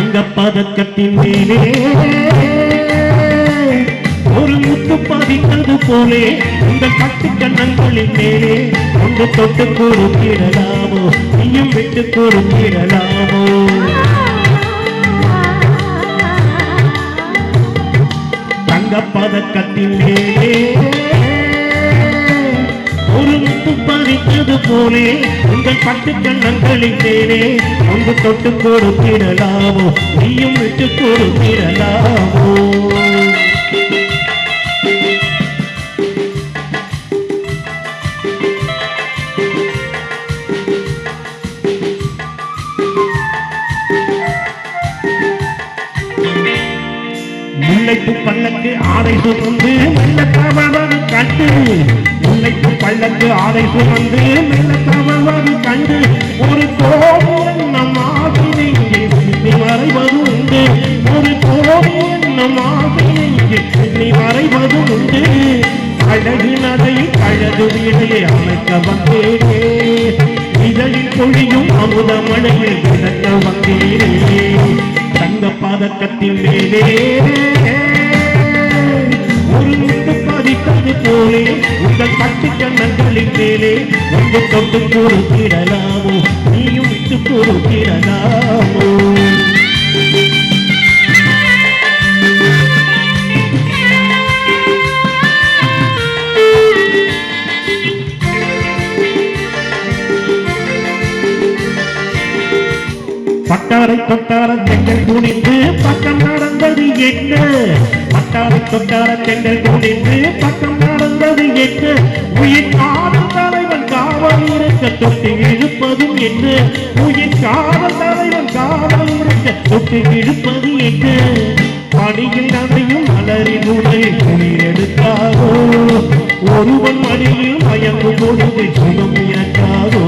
தங்கப்பதக்கத்தின் மேலே ஒரு முத்து பதித்தது போலே உங்கள் பட்டு கண்ணங்களின் மேலே ஒன்று தொட்டு கொடுத்திடலாமோ நீயும் விட்டு கொடுத்திடலாமோ தங்கப்பதக்கத்தின் மேலே ஒரு முத்து பதித்தது போலே உங்கள் பட்டு கண்ணங்களின் மேலே ஒன்று தொட்டு கொடுத்திடலாமோ நீயும் விட்டு கொடுத்திடலாமோ முல்லைப்பு பல்லக்கு ஆடை சுமந்து மெல்ல தவழ்வது கண்டு முல்லைப்பு பல்லக்கு ஆடை சுமந்து மெல்ல தவழ்வது கண்டு ஒரு கோவில் நம் ஆசிரியை நீ மறைவது உண்டு ஒரு கோவில் நம் ஆசிரியை நீ மறைவது உண்டு அழகு நடை அழகு வீடையை அமைக்க வந்தேனே இதழில் பொழியும் அமுத மழையில் விளக்க வந்தேனே தங்க பதக்கத்தின் மேலே ஒரு முத்து பதித்தது போலே உங்கள் பட்டு கண்ணங்களின் மேலே வந்து தொட்டு கொடுத்திடலாமோ நீயும் விட்டு கொடுத்திடலாமோ பட்டாரை தொட்டார தெங்கள் குனிந்து பக்கம் நடந்தது என்ன பட்டாரை தொட்டார தெங்கள் குனிந்து பக்கம் நடந்தது என்ன உயிர் காதல் தலைவன் காவல் இருக்க தொட்டு இழுப்பதும் என்ன உயிர் காதல் தலைவன் காவல் இருக்க தொட்டு இழுப்பது என்ன பணியில் நடையும் மலரின் உடலில் குளிர் எடுத்தாரோ ஒருவன் மடியில் மயங்கு பொழுது சுகம் இறக்காதோ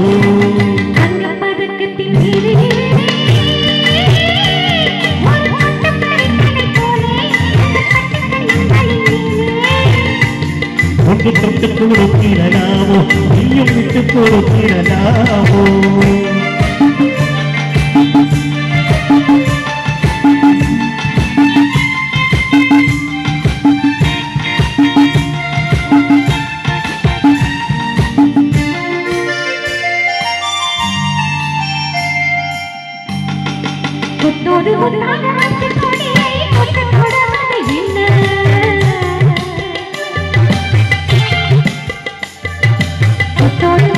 ஒன்று தொட்டு கொடுத்திடலாமோ நீயும் விட்டு கொடுத்திடலாமோ கொத்தோடு கொத்தாக வந்து கொடியை கொத்து தொடர்வது என்ன கொத்தோடு